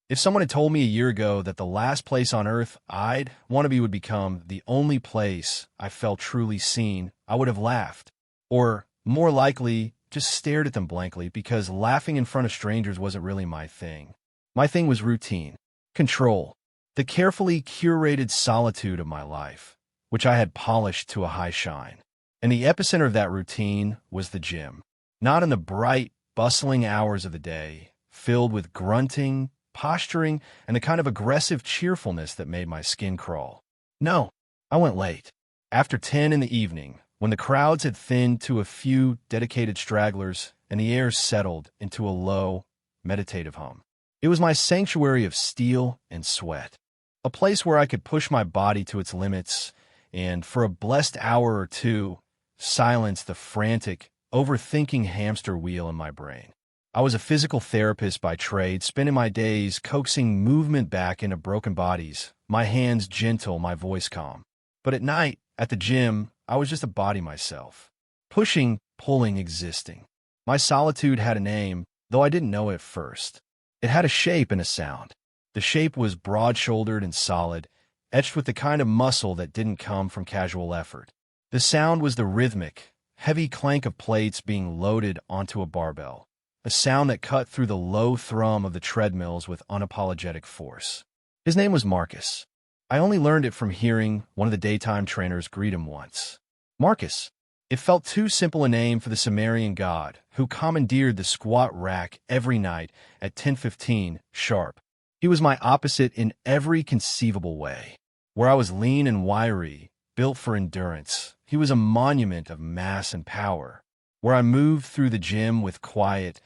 If someone had told me a year ago that the last place on earth I'd want to be would become the only place I felt truly seen, I would have laughed. Or, more likely, just stared at them blankly because laughing in front of strangers wasn't really my thing. My thing was routine, control, the carefully curated solitude of my life, which I had polished to a high shine. And the epicenter of that routine was the gym. Not in the bright, bustling hours of the day, filled with grunting, posturing, and the kind of aggressive cheerfulness that made my skin crawl. No, I went late. After 10 in the evening, when the crowds had thinned to a few dedicated stragglers and the air settled into a low, meditative hum. It was my sanctuary of steel and sweat, a place where I could push my body to its limits and, for a blessed hour or two, silence the frantic, overthinking hamster wheel in my brain. I was a physical therapist by trade, spending my days coaxing movement back into broken bodies, my hands gentle, my voice calm. But at night, at the gym, I was just a body myself. Pushing, pulling, existing. My solitude had a name, though I didn't know it at first. It had a shape and a sound. The shape was broad-shouldered and solid, etched with the kind of muscle that didn't come from casual effort. The sound was the rhythmic, heavy clank of plates being loaded onto a barbell. A sound that cut through the low thrum of the treadmills with unapologetic force. His name was Marcus. I only learned it from hearing one of the daytime trainers greet him once. Marcus. It felt too simple a name for the Sumerian god who commandeered the squat rack every night at 10:15 sharp. He was my opposite in every conceivable way. Where I was lean and wiry, built for endurance, he was a monument of mass and power. Where I moved through the gym with quiet,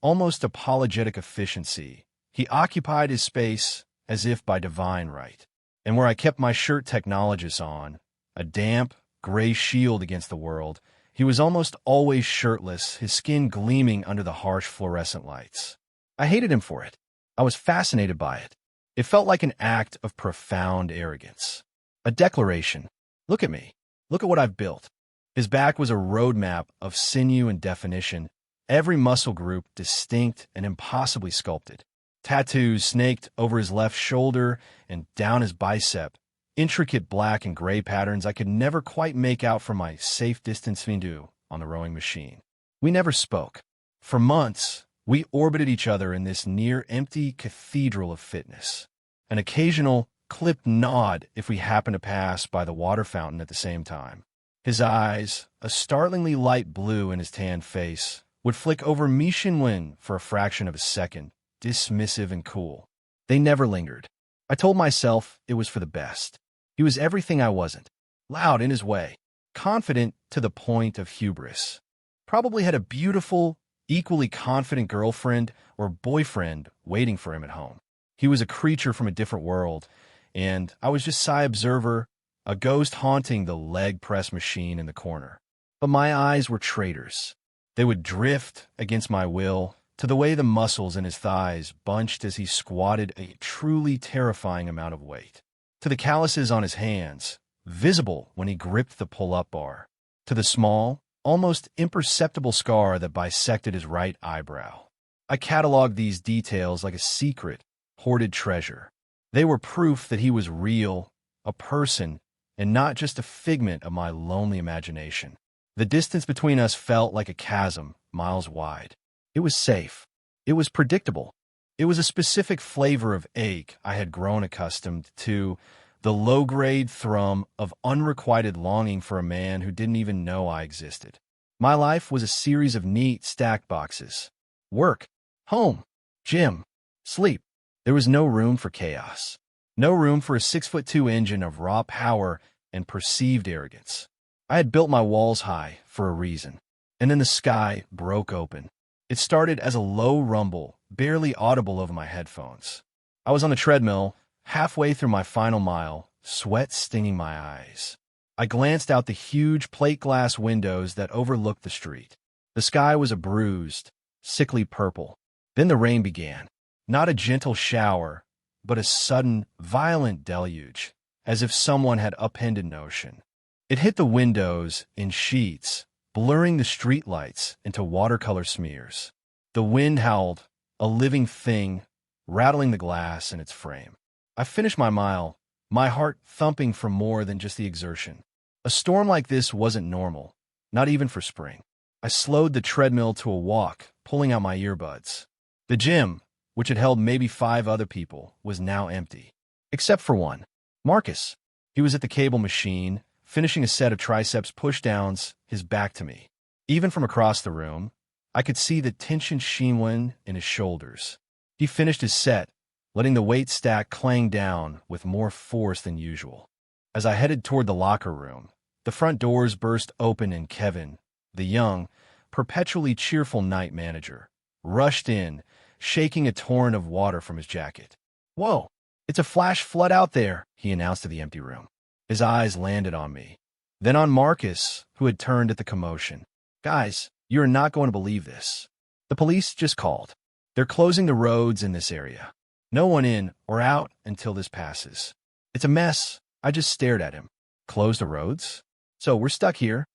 almost apologetic efficiency, he occupied his space as if by divine right. And where I kept my shirt technologist on, a damp, gray shield against the world, he was almost always shirtless, his skin gleaming under the harsh fluorescent lights. I hated him for it. I was fascinated by it. It felt like an act of profound arrogance. A declaration. Look at me. Look at what I've built. His back was a roadmap of sinew and definition, every muscle group distinct and impossibly sculpted. Tattoos snaked over his left shoulder and down his bicep, intricate black and gray patterns I could never quite make out from my safe distance window on the rowing machine. We never spoke. For months, we orbited each other in this near-empty cathedral of fitness. An occasional, clipped nod if we happened to pass by the water fountain at the same time. His eyes, a startlingly light blue in his tanned face, would flick over me Shinwen for a fraction of a second, dismissive and cool. They never lingered. I told myself it was for the best. He was everything I wasn't. Loud in his way, confident to the point of hubris. Probably had a beautiful, equally confident girlfriend or boyfriend waiting for him at home. He was a creature from a different world, and I was just side observer, a ghost haunting the leg press machine in the corner. But my eyes were traitors. They would drift against my will to the way the muscles in his thighs bunched as he squatted a truly terrifying amount of weight, to the calluses on his hands, visible when he gripped the pull-up bar, to the small, almost imperceptible scar that bisected his right eyebrow. I cataloged these details like a secret, hoarded treasure. They were proof that he was real, a person, and not just a figment of my lonely imagination. The distance between us felt like a chasm, miles wide. It was safe. It was predictable. It was a specific flavor of ache I had grown accustomed to, the low-grade thrum of unrequited longing for a man who didn't even know I existed. My life was a series of neat, stacked boxes. Work, home, gym, sleep. There was no room for chaos. No room for a 6'2" engine of raw power and perceived arrogance. I had built my walls high for a reason, and then the sky broke open. It started as a low rumble, barely audible over my headphones. I was on the treadmill, halfway through my final mile, sweat stinging my eyes. I glanced out the huge plate glass windows that overlooked the street. The sky was a bruised, sickly purple. Then the rain began. Not a gentle shower, but a sudden, violent deluge, as if someone had upended an ocean. It hit the windows in sheets, blurring the streetlights into watercolor smears. The wind howled, a living thing, rattling the glass in its frame. I finished my mile, my heart thumping from more than just the exertion. A storm like this wasn't normal, not even for spring. I slowed the treadmill to a walk, pulling out my earbuds. The gym, which had held maybe 5 other people, was now empty. Except for one. Marcus. He was at the cable machine, finishing a set of triceps pushdowns, his back to me. Even from across the room, I could see the tension shimwin in his shoulders. He finished his set, letting the weight stack clang down with more force than usual. As I headed toward the locker room, the front doors burst open and Kevin, the young, perpetually cheerful night manager, rushed in, shaking a torrent of water from his jacket. "Whoa, it's a flash flood out there," he announced to the empty room. His eyes landed on me, then on Marcus, who had turned at the commotion. "Guys, you're not going to believe this. The police just called. They're closing the roads in this area. No one in or out until this passes. It's a mess." I just stared at him. "Close the roads? So we're stuck here?"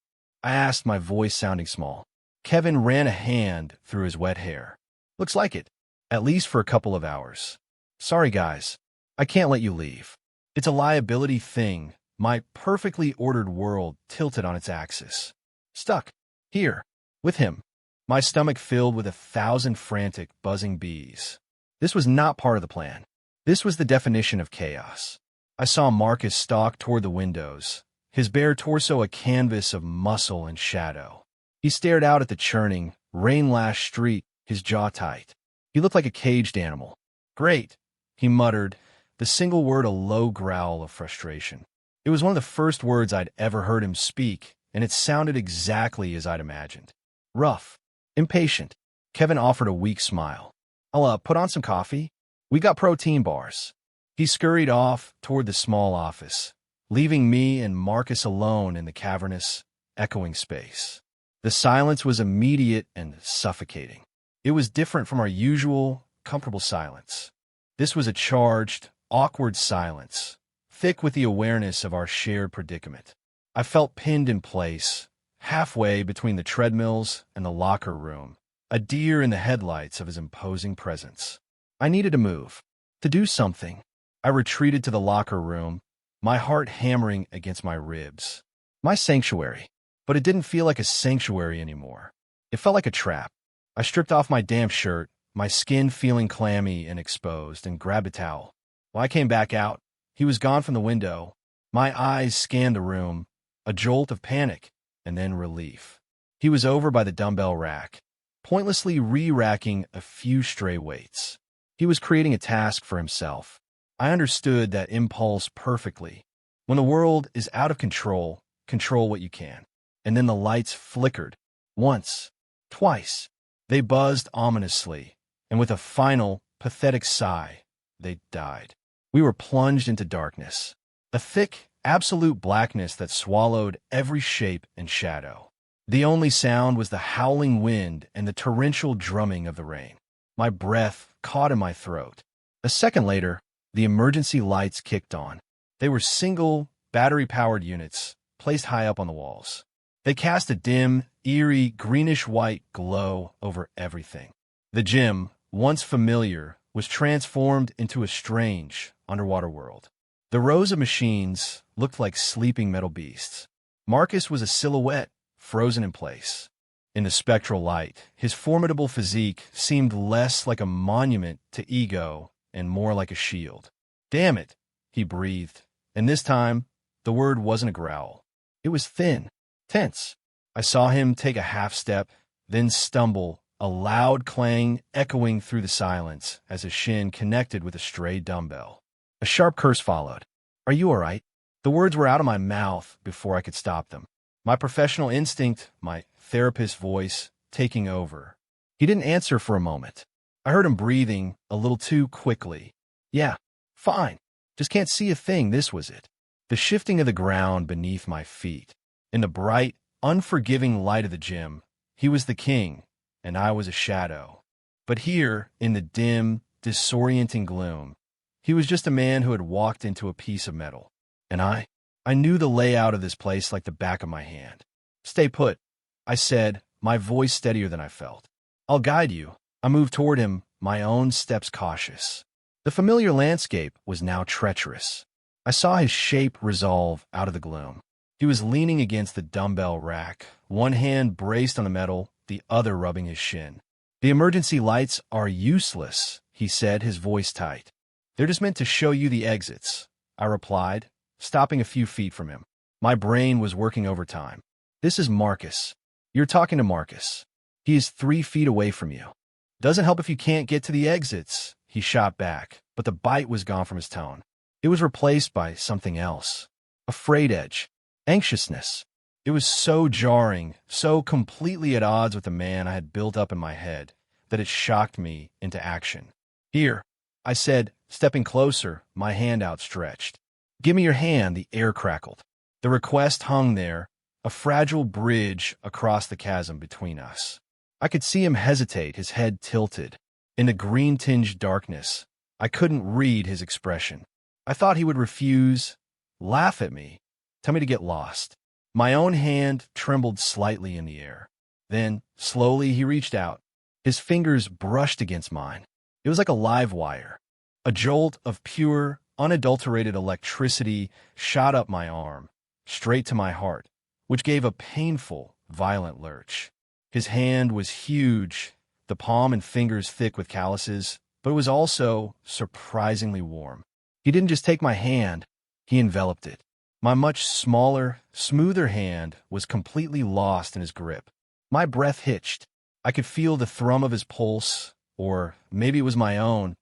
I asked, my voice sounding small. Kevin ran a hand through his wet hair. "Looks like it. At least for a couple of hours. Sorry, guys. I can't let you leave. It's a liability thing. My perfectly ordered world tilted on its axis. Stuck. Here. With him." My stomach filled with 1,000 frantic, buzzing bees. This was not part of the plan. This was the definition of chaos. I saw Marcus stalk toward the windows, his bare torso a canvas of muscle and shadow. He stared out at the churning, rain-lashed street, his jaw tight. He looked like a caged animal. "Great," he muttered, the single word a low growl of frustration. It was one of the first words I'd ever heard him speak, and it sounded exactly as I'd imagined. Rough. Impatient. Kevin offered a weak smile. "I'll put on some coffee. We got protein bars." He scurried off toward the small office, leaving me and Marcus alone in the cavernous, echoing space. The silence was immediate and suffocating. It was different from our usual, comfortable silence. This was a charged, awkward silence, thick with the awareness of our shared predicament. I felt pinned in place, halfway between the treadmills and the locker room, a deer in the headlights of his imposing presence. I needed to move, to do something. I retreated to the locker room, my heart hammering against my ribs. My sanctuary. But it didn't feel like a sanctuary anymore. It felt like a trap. I stripped off my damp shirt, my skin feeling clammy and exposed, and grabbed a towel. When I came back out, he was gone from the window. My eyes scanned the room, a jolt of panic, and then relief. He was over by the dumbbell rack, pointlessly re-racking a few stray weights. He was creating a task for himself. I understood that impulse perfectly. When the world is out of control, control what you can. And then the lights flickered. Once. Twice. They buzzed ominously, and with a final, pathetic sigh, they died. We were plunged into darkness. A thick, absolute blackness that swallowed every shape and shadow. The only sound was the howling wind and the torrential drumming of the rain. My breath caught in my throat. A second later, the emergency lights kicked on. They were single, battery-powered units, placed high up on the walls. They cast a dim, eerie, greenish-white glow over everything. The gym, once familiar, was transformed into a strange, underwater world. The rows of machines looked like sleeping metal beasts. Marcus was a silhouette, frozen in place. In the spectral light, his formidable physique seemed less like a monument to ego and more like a shield. "Damn it," he breathed, and this time, the word wasn't a growl. It was thin, tense. I saw him take a half step, then stumble, a loud clang echoing through the silence as his shin connected with a stray dumbbell. A sharp curse followed. "Are you all right?" The words were out of my mouth before I could stop them. My professional instinct, my therapist's voice, taking over. He didn't answer for a moment. I heard him breathing a little too quickly. "Yeah, fine. Just can't see a thing," this was it. The shifting of the ground beneath my feet. In the bright, unforgiving light of the gym, he was the king, and I was a shadow. But here, in the dim, disorienting gloom, he was just a man who had walked into a piece of metal. And I knew the layout of this place like the back of my hand. "Stay put," I said, my voice steadier than I felt. "I'll guide you." I moved toward him, my own steps cautious. The familiar landscape was now treacherous. I saw his shape resolve out of the gloom. He was leaning against the dumbbell rack, one hand braced on the metal, the other rubbing his shin. "The emergency lights are useless," he said, his voice tight. "They're just meant to show you the exits," I replied, stopping a few feet from him. My brain was working overtime. "This is Marcus. You're talking to Marcus. He is 3 feet away from you. Doesn't help if you can't get to the exits," he shot back, but the bite was gone from his tone. It was replaced by something else. A frayed edge. Anxiousness. It was so jarring, so completely at odds with the man I had built up in my head, that it shocked me into action. "Here," I said, stepping closer, my hand outstretched. "Give me your hand," the air crackled. The request hung there, a fragile bridge across the chasm between us. I could see him hesitate, his head tilted. In the green-tinged darkness, I couldn't read his expression. I thought he would refuse, laugh at me, tell me to get lost. My own hand trembled slightly in the air. Then, slowly, he reached out. His fingers brushed against mine. It was like a live wire. A jolt of pure, unadulterated electricity shot up my arm, straight to my heart, which gave a painful, violent lurch. His hand was huge, the palm and fingers thick with calluses, but it was also surprisingly warm. He didn't just take my hand, he enveloped it. My much smaller, smoother hand was completely lost in his grip. My breath hitched. I could feel the thrum of his pulse, or maybe it was my own,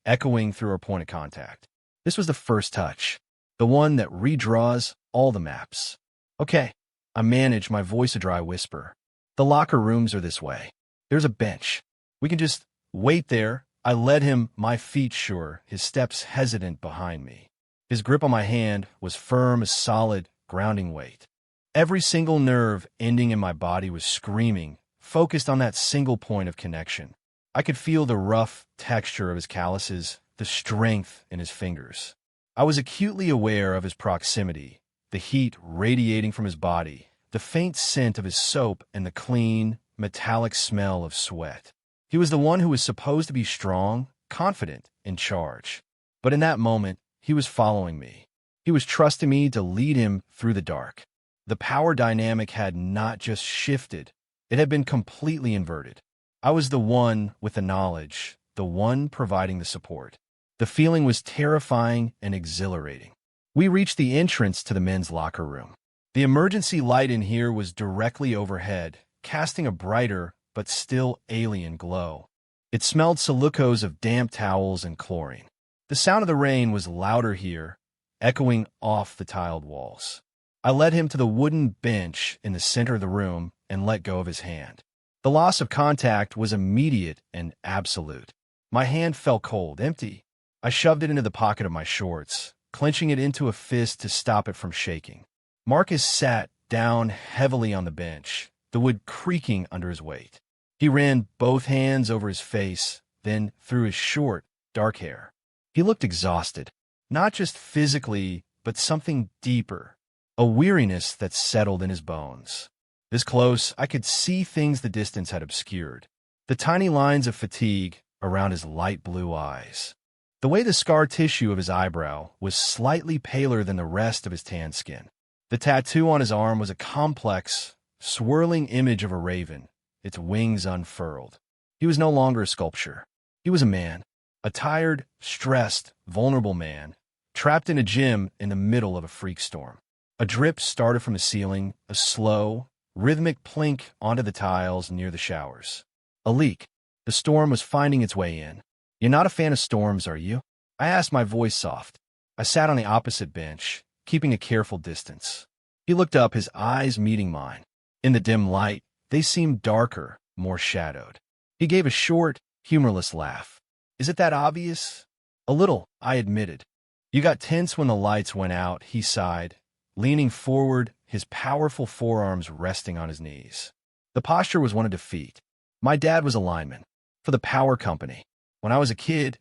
echoing through our point of contact. This was the first touch, the one that redraws all the maps. "Okay," I managed, my voice a dry whisper. "The locker rooms are this way. There's a bench. We can just wait there." I led him, my feet sure, his steps hesitant behind me. His grip on my hand was firm as solid, grounding weight. Every single nerve ending in my body was screaming, focused on that single point of connection. I could feel the rough texture of his calluses, the strength in his fingers. I was acutely aware of his proximity, the heat radiating from his body, the faint scent of his soap, and the clean, metallic smell of sweat. He was the one who was supposed to be strong, confident, in charge. But in that moment, he was following me. He was trusting me to lead him through the dark. The power dynamic had not just shifted, it had been completely inverted. I was the one with the knowledge, the one providing the support. The feeling was terrifying and exhilarating. We reached the entrance to the men's locker room. The emergency light in here was directly overhead, casting a brighter but still alien glow. It smelled silicos of damp towels and chlorine. The sound of the rain was louder here, echoing off the tiled walls. I led him to the wooden bench in the center of the room and let go of his hand. The loss of contact was immediate and absolute. My hand felt cold, empty. I shoved it into the pocket of my shorts, clenching it into a fist to stop it from shaking. Marcus sat down heavily on the bench, the wood creaking under his weight. He ran both hands over his face, then through his short, dark hair. He looked exhausted, not just physically, but something deeper, a weariness that settled in his bones. This close, I could see things the distance had obscured, the tiny lines of fatigue around his light blue eyes. The way the scar tissue of his eyebrow was slightly paler than the rest of his tan skin. The tattoo on his arm was a complex, swirling image of a raven, its wings unfurled. He was no longer a sculpture. He was a man, a tired, stressed, vulnerable man, trapped in a gym in the middle of a freak storm. A drip started from the ceiling, a slow, rhythmic plink onto the tiles near the showers. A leak. The storm was finding its way in. "You're not a fan of storms, are you?" I asked, my voice soft. I sat on the opposite bench, keeping a careful distance. He looked up, his eyes meeting mine. In the dim light, they seemed darker, more shadowed. He gave a short, humorless laugh. "Is it that obvious?" "A little," I admitted. "You got tense when the lights went out," he sighed, leaning forward, his powerful forearms resting on his knees. The posture was one of defeat. My dad was a lineman for the power company. When I was a kid,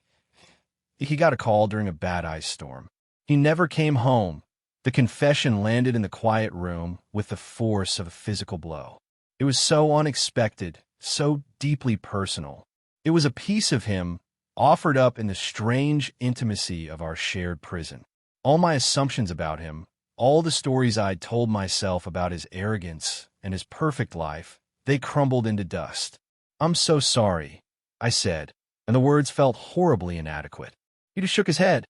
he got a call during a bad ice storm. He never came home. The confession landed in the quiet room with the force of a physical blow. It was so unexpected, so deeply personal. It was a piece of him offered up in the strange intimacy of our shared prison. All my assumptions about him, all the stories I'd told myself about his arrogance and his perfect life, they crumbled into dust. "I'm so sorry," I said, and the words felt horribly inadequate. He just shook his head,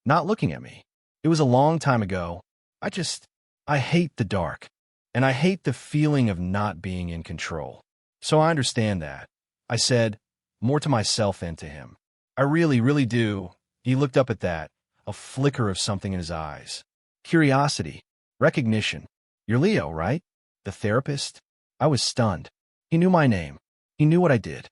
not looking at me. "It was a long time ago. I hate the dark, and I hate the feeling of not being in control. So I understand that," I said, more to myself than to him. "I really, really do." He looked up at that, a flicker of something in his eyes. Curiosity, recognition. "You're Leo, right? The therapist?" I was stunned. He knew my name. He knew what I did.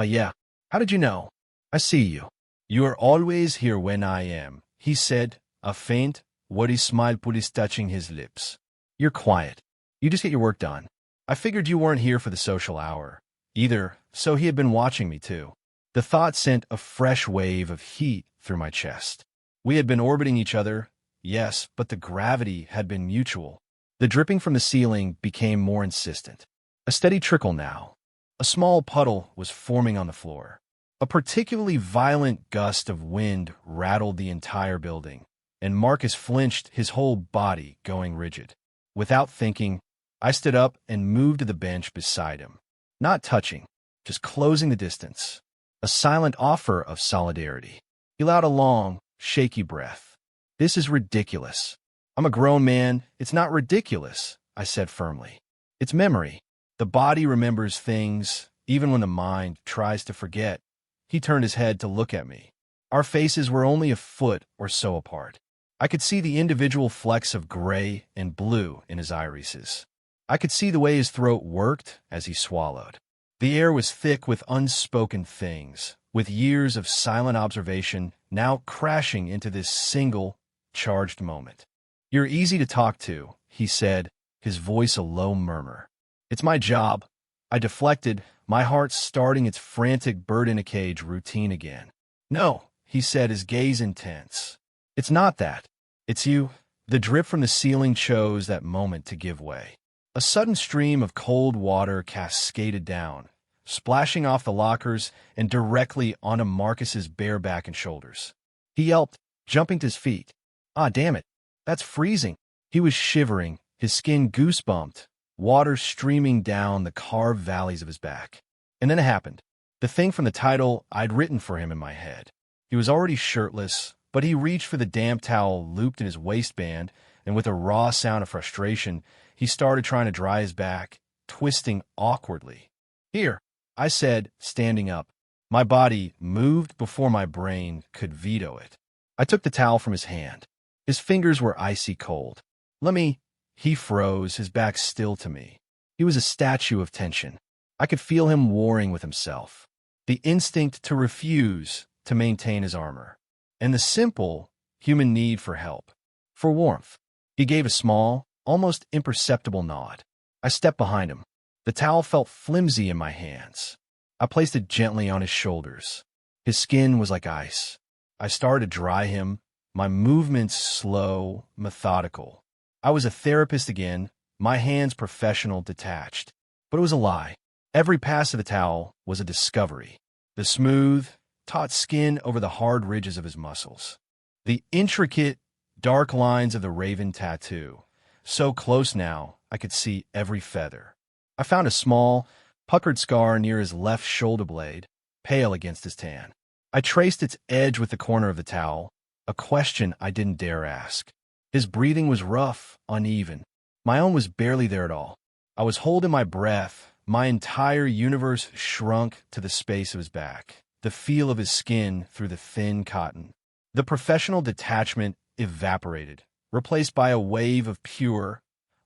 Yeah. How did you know?" "I see you. You are always here when I am," he said, a faint, wordy smile touching his lips. "You're quiet. You just get your work done. I figured you weren't here for the social hour either, so he had been watching me too." The thought sent a fresh wave of heat through my chest. We had been orbiting each other, yes, but the gravity had been mutual. The dripping from the ceiling became more insistent. A steady trickle now. A small puddle was forming on the floor. A particularly violent gust of wind rattled the entire building, and Marcus flinched, his whole body going rigid. Without thinking, I stood up and moved to the bench beside him. Not touching, just closing the distance. A silent offer of solidarity. He allowed a long, shaky breath. "This is ridiculous. I'm a grown man. It's not ridiculous," I said firmly. "It's memory. The body remembers things, even when the mind tries to forget." He turned his head to look at me. Our faces were only a foot or so apart. I could see the individual flecks of gray and blue in his irises. I could see the way his throat worked as he swallowed. The air was thick with unspoken things, with years of silent observation now crashing into this single, charged moment. "You're easy to talk to," he said, his voice a low murmur. "It's my job." I deflected, my heart starting its frantic bird-in-a-cage routine again. "No," he said, his gaze intense. "It's not that. It's you." The drip from the ceiling chose that moment to give way. A sudden stream of cold water cascaded down, splashing off the lockers and directly onto Marcus's bare back and shoulders. He yelped, jumping to his feet. "Ah, damn it. That's freezing." He was shivering, his skin goosebumped, water streaming down the carved valleys of his back. And then it happened. The thing from the title I'd written for him in my head. He was already shirtless, but he reached for the damp towel looped in his waistband, and with a raw sound of frustration, he started trying to dry his back, twisting awkwardly. "Here," I said, standing up. My body moved before my brain could veto it. I took the towel from his hand. His fingers were icy cold. "Let me—" He froze, his back still to me. He was a statue of tension. I could feel him warring with himself. The instinct to refuse, to maintain his armor. And the simple, human need for help, for warmth. He gave a small, almost imperceptible nod. I stepped behind him. The towel felt flimsy in my hands. I placed it gently on his shoulders. His skin was like ice. I started to dry him, my movements slow, methodical. I was a therapist again, my hands professional, detached. But it was a lie. Every pass of the towel was a discovery. The smooth, taut skin over the hard ridges of his muscles. The intricate, dark lines of the raven tattoo. So close now, I could see every feather. I found a small, puckered scar near his left shoulder blade, pale against his tan. I traced its edge with the corner of the towel, a question I didn't dare ask. His breathing was rough, uneven. My own was barely there at all. I was holding my breath. My entire universe shrunk to the space of his back, the feel of his skin through the thin cotton. The professional detachment evaporated, replaced by a wave of pure,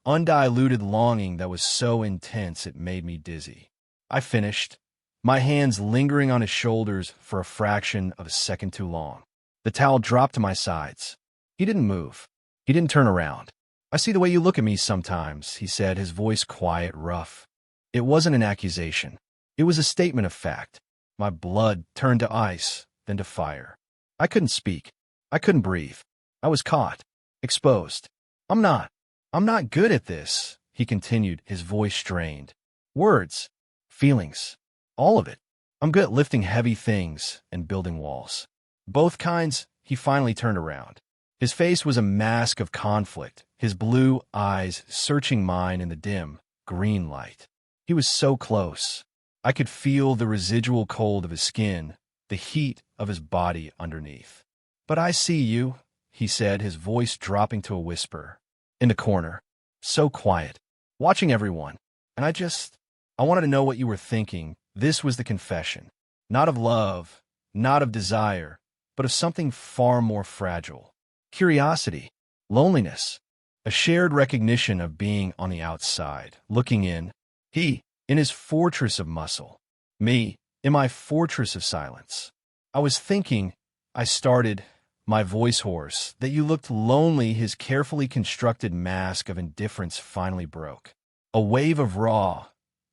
undiluted longing that was so intense it made me dizzy. I finished, my hands lingering on his shoulders for a fraction of a second too long. The towel dropped to my sides. He didn't move. He didn't turn around. "I see the way you look at me sometimes," he said, his voice quiet, rough. It wasn't an accusation. It was a statement of fact. My blood turned to ice, then to fire. I couldn't speak. I couldn't breathe. I was caught, exposed. I'm not good at this," he continued, his voice strained. "Words, feelings, all of it. I'm good at lifting heavy things and building walls. Both kinds. He finally turned around. His face was a mask of conflict, his blue eyes searching mine in the dim, green light. He was so close. I could feel the residual cold of his skin, the heat of his body underneath. "But I see you," he said, his voice dropping to a whisper. "In the corner. So quiet. Watching everyone. And I wanted to know what you were thinking." This was the confession. Not of love, not of desire, but of something far more fragile. Curiosity, loneliness, a shared recognition of being on the outside, looking in. He, in his fortress of muscle. Me, in my fortress of silence. "I was thinking," I started, my voice hoarse, "that you looked lonely." His carefully constructed mask of indifference finally broke. A wave of raw,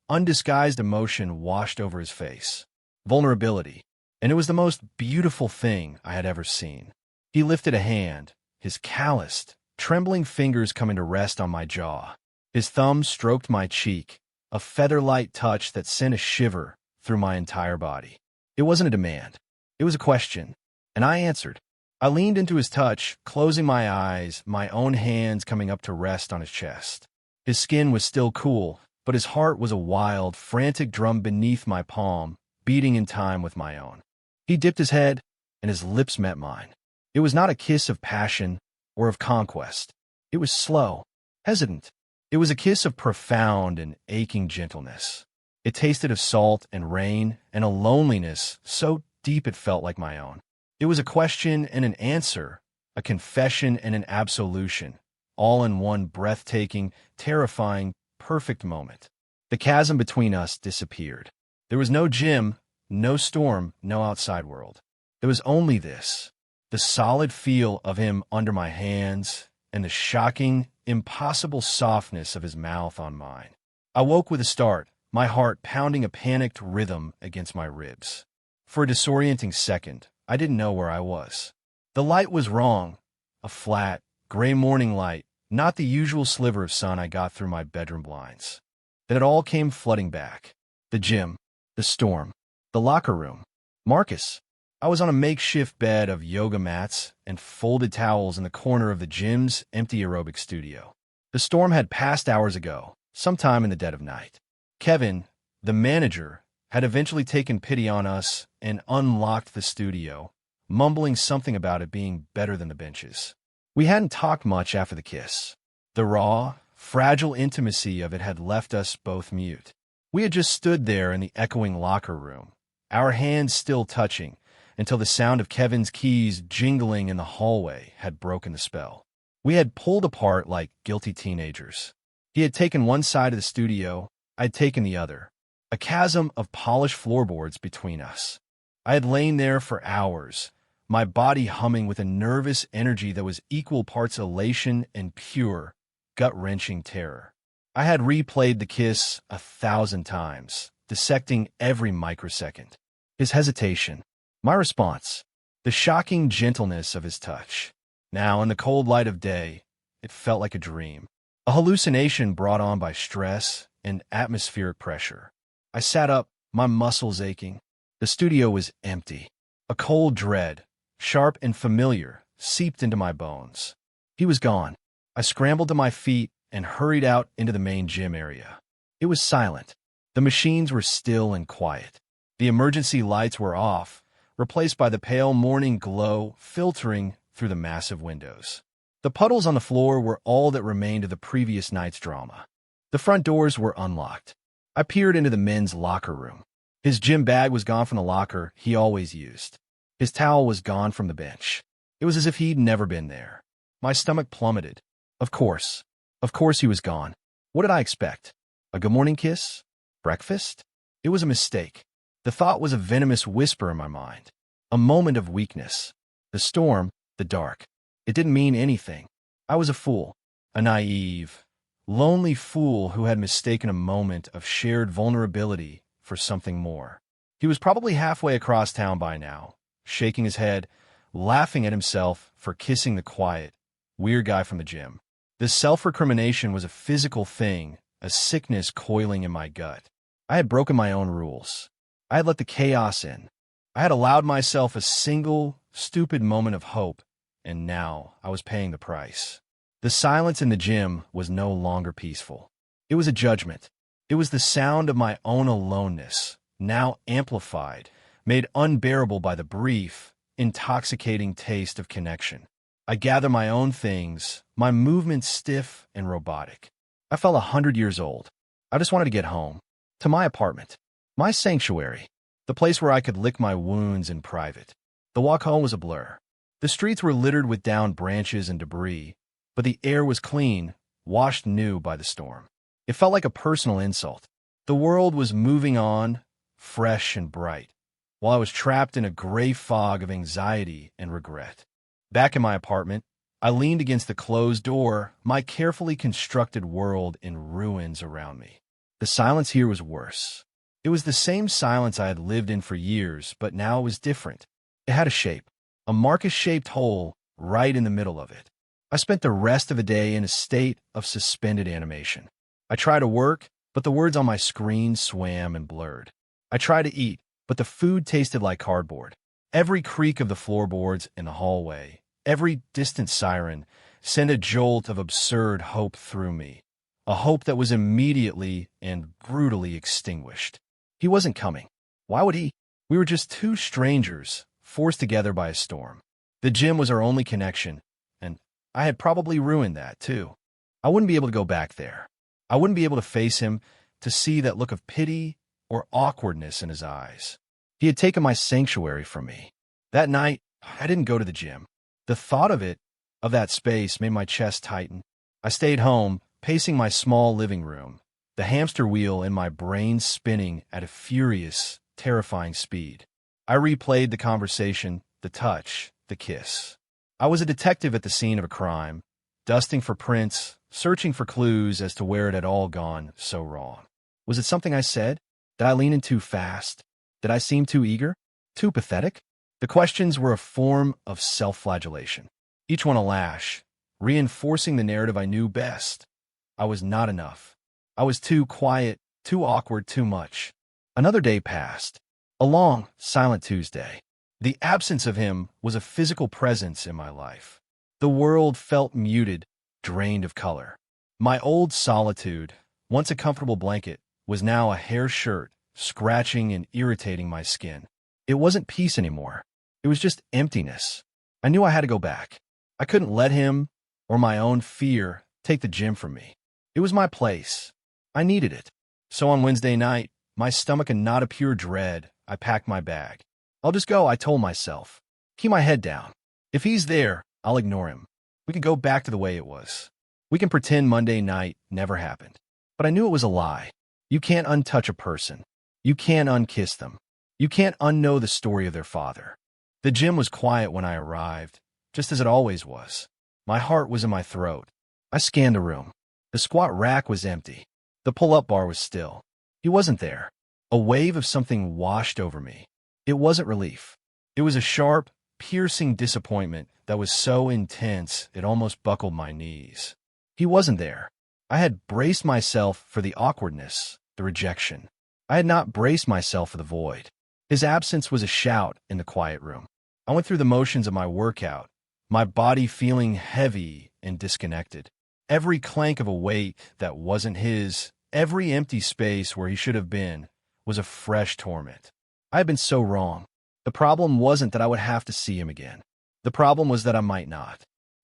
undisguised emotion washed over his face. Vulnerability. And it was the most beautiful thing I had ever seen. He lifted a hand, his calloused, trembling fingers coming to rest on my jaw. His thumb stroked my cheek, a feather-light touch that sent a shiver through my entire body. It wasn't a demand. It was a question. And I answered. I leaned into his touch, closing my eyes, my own hands coming up to rest on his chest. His skin was still cool, but his heart was a wild, frantic drum beneath my palm, beating in time with my own. He dipped his head, and his lips met mine. It was not a kiss of passion or of conquest. It was slow, hesitant. It was a kiss of profound and aching gentleness. It tasted of salt and rain and a loneliness so deep it felt like my own. It was a question and an answer, a confession and an absolution, all in one breathtaking, terrifying, perfect moment. The chasm between us disappeared. There was no gym, no storm, no outside world. There was only this, the solid feel of him under my hands and the shocking, impossible softness of his mouth on mine. I woke with a start, my heart pounding a panicked rhythm against my ribs. For a disorienting second, I didn't know where I was. The light was wrong, a flat, gray morning light, not the usual sliver of sun I got through my bedroom blinds. Then it all came flooding back. The gym, the storm, the locker room. Marcus. I was on a makeshift bed of yoga mats and folded towels in the corner of the gym's empty aerobic studio. The storm had passed hours ago, sometime in the dead of night. Kevin, the manager, had eventually taken pity on us and unlocked the studio, mumbling something about it being better than the benches. We hadn't talked much after the kiss. The raw, fragile intimacy of it had left us both mute. We had just stood there in the echoing locker room, our hands still touching, until the sound of Kevin's keys jingling in the hallway had broken the spell. We had pulled apart like guilty teenagers. He had taken one side of the studio, I'd taken the other. A chasm of polished floorboards between us. I had lain there for hours, my body humming with a nervous energy that was equal parts elation and pure, gut-wrenching terror. I had replayed the kiss 1,000 times, dissecting every microsecond. His hesitation, my response, the shocking gentleness of his touch. Now, in the cold light of day, it felt like a dream, a hallucination brought on by stress and atmospheric pressure. I sat up, my muscles aching. The studio was empty. A cold dread, sharp and familiar, seeped into my bones. He was gone. I scrambled to my feet and hurried out into the main gym area. It was silent. The machines were still and quiet. The emergency lights were off, replaced by the pale morning glow filtering through the massive windows. The puddles on the floor were all that remained of the previous night's drama. The front doors were unlocked. I peered into the men's locker room. His gym bag was gone from the locker he always used. His towel was gone from the bench. It was as if he'd never been there. My stomach plummeted. Of course he was gone. What did I expect? A good morning kiss? Breakfast? It was a mistake. The thought was a venomous whisper in my mind. A moment of weakness. The storm, the dark. It didn't mean anything. I was a fool. A naive, lonely fool who had mistaken a moment of shared vulnerability for something more. He was probably halfway across town by now, shaking his head, laughing at himself for kissing the quiet, weird guy from the gym. This self-recrimination was a physical thing, a sickness coiling in my gut. I had broken my own rules. I had let the chaos in. I had allowed myself a single, stupid moment of hope, and now I was paying the price. The silence in the gym was no longer peaceful. It was a judgment. It was the sound of my own aloneness, now amplified, made unbearable by the brief, intoxicating taste of connection. I gathered my own things, my movements stiff and robotic. I felt 100 years old. I just wanted to get home, to my apartment, my sanctuary, the place where I could lick my wounds in private. The walk home was a blur. The streets were littered with downed branches and debris, but the air was clean, washed new by the storm. It felt like a personal insult. The world was moving on, fresh and bright, while I was trapped in a gray fog of anxiety and regret. Back in my apartment, I leaned against the closed door, my carefully constructed world in ruins around me. The silence here was worse. It was the same silence I had lived in for years, but now it was different. It had a shape, a Marcus-shaped hole right in the middle of it. I spent the rest of the day in a state of suspended animation. I tried to work, but the words on my screen swam and blurred. I tried to eat, but the food tasted like cardboard. Every creak of the floorboards in the hallway, every distant siren, sent a jolt of absurd hope through me, a hope that was immediately and brutally extinguished. He wasn't coming. Why would he? We were just two strangers, forced together by a storm. The gym was our only connection, and I had probably ruined that, too. I wouldn't be able to go back there. I wouldn't be able to face him, to see that look of pity or awkwardness in his eyes. He had taken my sanctuary from me. That night, I didn't go to the gym. The thought of that space, made my chest tighten. I stayed home, pacing my small living room, the hamster wheel in my brain spinning at a furious, terrifying speed. I replayed the conversation, the touch, the kiss. I was a detective at the scene of a crime, dusting for prints, searching for clues as to where it had all gone so wrong. Was it something I said? Did I lean in too fast? Did I seem too eager? Too pathetic? The questions were a form of self-flagellation, each one a lash, reinforcing the narrative I knew best. I was not enough. I was too quiet, too awkward, too much. Another day passed. A long, silent Tuesday. The absence of him was a physical presence in my life. The world felt muted, drained of color. My old solitude, once a comfortable blanket, was now a hair shirt, scratching and irritating my skin. It wasn't peace anymore. It was just emptiness. I knew I had to go back. I couldn't let him, or my own fear, take the gym from me. It was my place. I needed it. So on Wednesday night, my stomach a knot of pure dread, I packed my bag. I'll just go, I told myself. Keep my head down. If he's there, I'll ignore him. We can go back to the way it was. We can pretend Monday night never happened. But I knew it was a lie. You can't untouch a person. You can't unkiss them. You can't unknow the story of their father. The gym was quiet when I arrived, just as it always was. My heart was in my throat. I scanned the room. The squat rack was empty. The pull-up bar was still. He wasn't there. A wave of something washed over me. It wasn't relief. It was a sharp, piercing disappointment that was so intense it almost buckled my knees. He wasn't there. I had braced myself for the awkwardness, the rejection. I had not braced myself for the void. His absence was a shout in the quiet room. I went through the motions of my workout, my body feeling heavy and disconnected. Every clank of a weight that wasn't his, every empty space where he should have been, was a fresh torment. I had been so wrong. The problem wasn't that I would have to see him again. The problem was that I might not.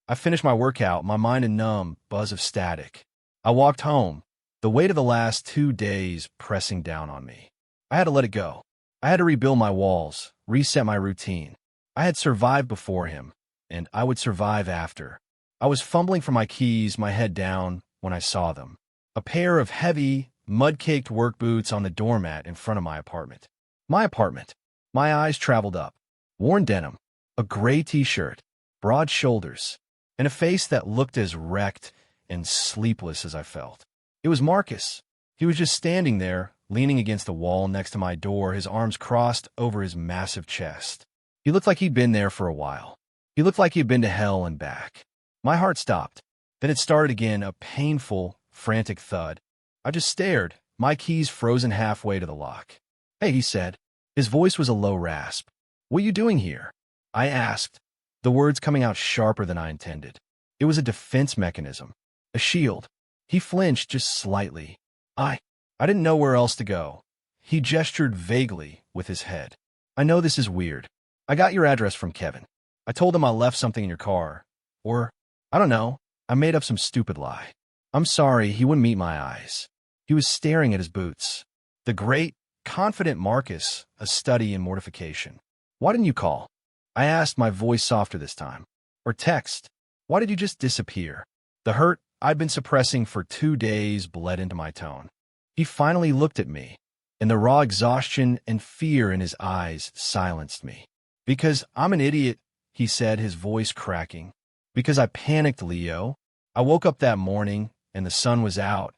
I finished my workout, my mind a numb buzz of static. I walked home, the weight of the last 2 days pressing down on me. I had to let it go. I had to rebuild my walls, reset my routine. I had survived before him, and I would survive after. I was fumbling for my keys, my head down, when I saw them. A pair of heavy, mud-caked work boots on the doormat in front of my apartment. My apartment. My eyes traveled up. Worn denim, a gray t-shirt, broad shoulders, and a face that looked as wrecked and sleepless as I felt. It was Marcus. He was just standing there, leaning against the wall next to my door, his arms crossed over his massive chest. He looked like he'd been there for a while. He looked like he'd been to hell and back. My heart stopped. Then it started again, a painful, frantic thud. I just stared, my keys frozen halfway to the lock. "Hey," he said. His voice was a low rasp. "What are you doing here?" I asked, the words coming out sharper than I intended. It was a defense mechanism, a shield. He flinched just slightly. I didn't know where else to go. He gestured vaguely with his head. "I know this is weird. I got your address from Kevin. I told him I left something in your car. Or, I don't know, I made up some stupid lie. I'm sorry, he wouldn't meet my eyes." He was staring at his boots. The great, confident Marcus, a study in mortification. "Why didn't you call?" I asked, my voice softer this time. "Or text? Why did you just disappear?" The hurt I'd been suppressing for 2 days bled into my tone. He finally looked at me, and the raw exhaustion and fear in his eyes silenced me. "Because I'm an idiot," he said, his voice cracking. "Because I panicked, Leo. I woke up that morning, and the sun was out,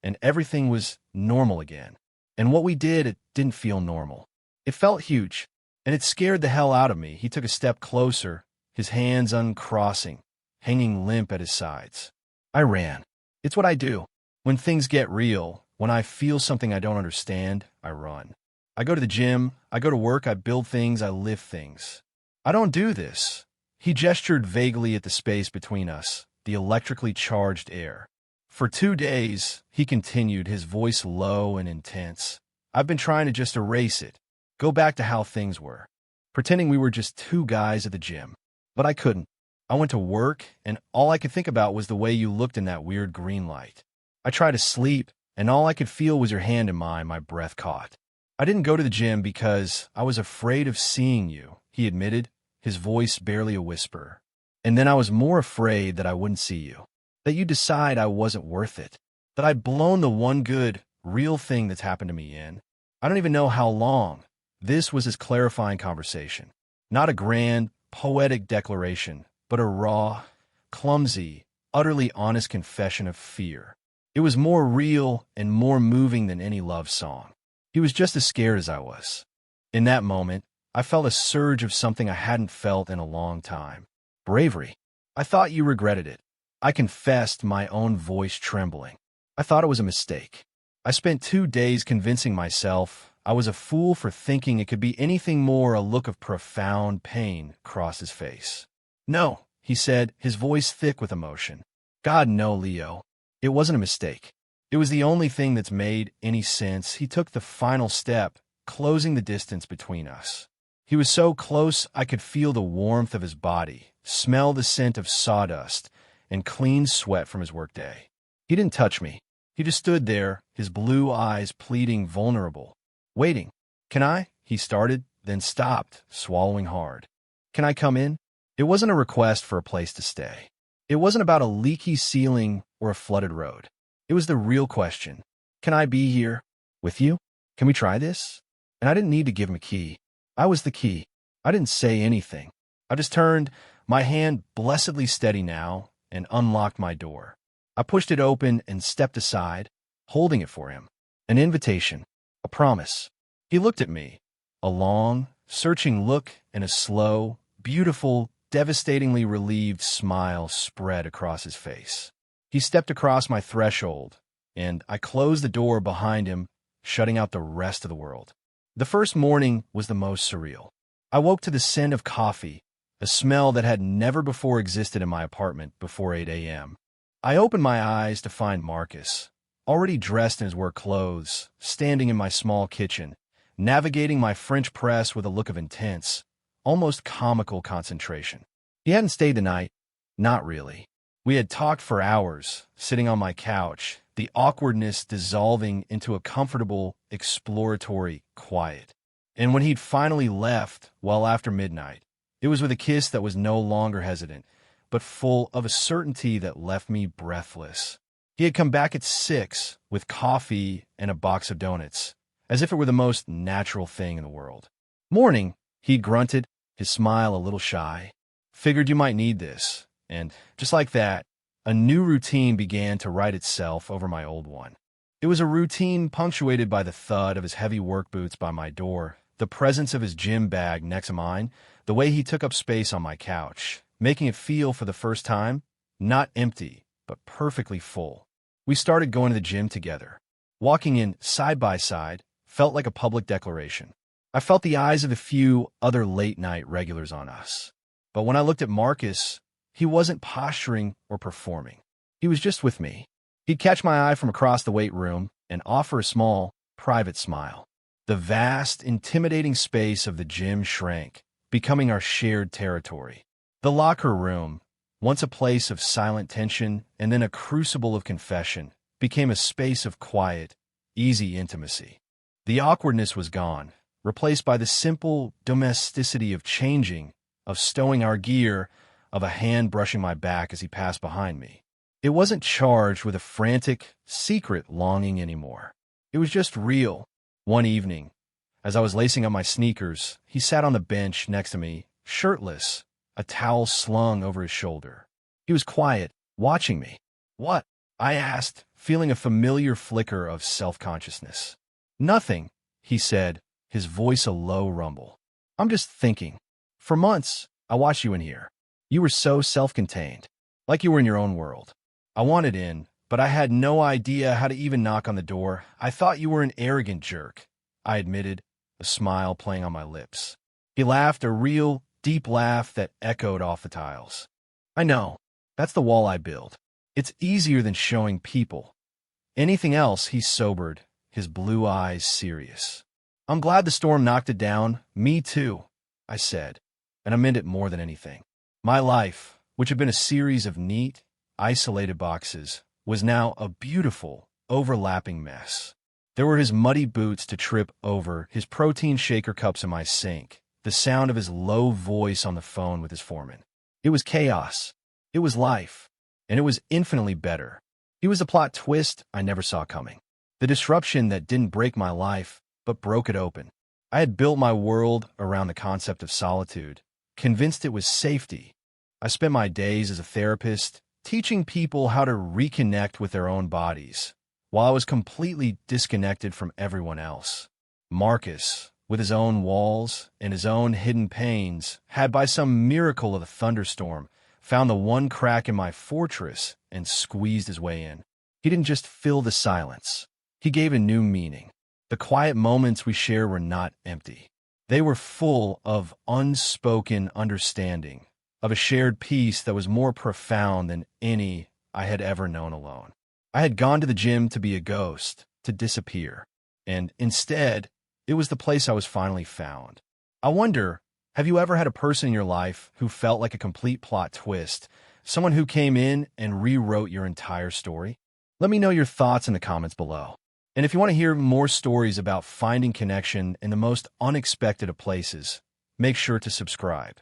and everything was normal again. And what we did, it didn't feel normal. It felt huge, and it scared the hell out of me." He took a step closer, his hands uncrossing, hanging limp at his sides. I ran. It's what I do. When things get real, when I feel something I don't understand, I run. I go to the gym, I go to work, I build things, I lift things. I don't do this. He gestured vaguely at the space between us, the electrically charged air. "For 2 days, he continued, his voice low and intense. "I've been trying to just erase it, go back to how things were, pretending we were just 2 guys at the gym. But I couldn't. I went to work, and all I could think about was the way you looked in that weird green light. I tried to sleep, and all I could feel was your hand in mine, my breath caught. I didn't go to the gym because I was afraid of seeing you," he admitted, his voice barely a whisper. "And then I was more afraid that I wouldn't see you, that you'd decide I wasn't worth it, that I'd blown the one good, real thing that's happened to me in. I don't even know how long." This was his clarifying conversation. Not a grand, poetic declaration, but a raw, clumsy, utterly honest confession of fear. It was more real and more moving than any love song. He was just as scared as I was. In that moment, I felt a surge of something I hadn't felt in a long time. Bravery. "I thought you regretted it." I confessed, my own voice trembling. "I thought it was a mistake. I spent 2 days convincing myself I was a fool for thinking it could be anything more." A look of profound pain crossed his face. "No," he said, his voice thick with emotion. "God, no, Leo. It wasn't a mistake. It was the only thing that's made any sense." He took the final step, closing the distance between us. He was so close I could feel the warmth of his body, smell the scent of sawdust, and clean sweat from his workday. He didn't touch me. He just stood there, his blue eyes pleading, vulnerable. "Waiting. Can I?" he started, then stopped, swallowing hard. "Can I come in?" It wasn't a request for a place to stay. It wasn't about a leaky ceiling or a flooded road. It was the real question. "Can I be here? With you? Can we try this?" And I didn't need to give him a key. I was the key. I didn't say anything. I just turned, my hand blessedly steady now, and unlocked my door. I pushed it open and stepped aside, holding it for him. An invitation. A promise. He looked at me. A long, searching look and a slow, beautiful, devastatingly relieved smile spread across his face. He stepped across my threshold, and I closed the door behind him, shutting out the rest of the world. The first morning was the most surreal. I woke to the scent of coffee, a smell that had never before existed in my apartment before 8 a.m. I opened my eyes to find Marcus, already dressed in his work clothes, standing in my small kitchen, navigating my French press with a look of intense, almost comical concentration. He hadn't stayed the night. Not really. We had talked for hours, sitting on my couch, the awkwardness dissolving into a comfortable, exploratory quiet. And when he'd finally left, well after midnight, it was with a kiss that was no longer hesitant, but full of a certainty that left me breathless. He had come back at 6 with coffee and a box of donuts, as if it were the most natural thing in the world. "Morning," he grunted, his smile a little shy. "Figured you might need this." And just like that, a new routine began to write itself over my old one. It was a routine punctuated by the thud of his heavy work boots by my door, the presence of his gym bag next to mine, the way he took up space on my couch, making it feel for the first time, not empty, but perfectly full. We started going to the gym together. Walking in side by side felt like a public declaration. I felt the eyes of a few other late-night regulars on us. But when I looked at Marcus, he wasn't posturing or performing. He was just with me. He'd catch my eye from across the weight room and offer a small, private smile. The vast, intimidating space of the gym shrank, becoming our shared territory. The locker room, once a place of silent tension and then a crucible of confession, became a space of quiet, easy intimacy. The awkwardness was gone, replaced by the simple domesticity of changing, of stowing our gear, of a hand brushing my back as he passed behind me. It wasn't charged with a frantic, secret longing anymore. It was just real. One evening, as I was lacing up my sneakers, he sat on the bench next to me, shirtless, a towel slung over his shoulder. He was quiet, watching me. "What?" I asked, feeling a familiar flicker of self-consciousness. "Nothing," he said, his voice a low rumble. "I'm just thinking. For months, I watched you in here. You were so self-contained, like you were in your own world. I wanted in, but I had no idea how to even knock on the door. I thought you were an arrogant jerk," I admitted, a smile playing on my lips. He laughed, a real, deep laugh that echoed off the tiles. "I know. That's the wall I build. It's easier than showing people." Anything else, he sobered, his blue eyes serious. "I'm glad the storm knocked it down. Me too," I said, and I meant it more than anything. My life, which had been a series of neat, isolated boxes, was now a beautiful, overlapping mess. There were his muddy boots to trip over, his protein shaker cups in my sink, the sound of his low voice on the phone with his foreman. It was chaos. It was life. And it was infinitely better. He was the plot twist I never saw coming. The disruption that didn't break my life, but broke it open. I had built my world around the concept of solitude, convinced it was safety. I spent my days as a therapist, teaching people how to reconnect with their own bodies, while I was completely disconnected from everyone else. Marcus, with his own walls and his own hidden pains, had by some miracle of a thunderstorm found the one crack in my fortress and squeezed his way in. He didn't just fill the silence. He gave a new meaning. The quiet moments we shared were not empty. They were full of unspoken understanding, of a shared peace that was more profound than any I had ever known alone. I had gone to the gym to be a ghost, to disappear, and instead, it was the place I was finally found. I wonder, have you ever had a person in your life who felt like a complete plot twist, someone who came in and rewrote your entire story? Let me know your thoughts in the comments below. And if you want to hear more stories about finding connection in the most unexpected of places, make sure to subscribe.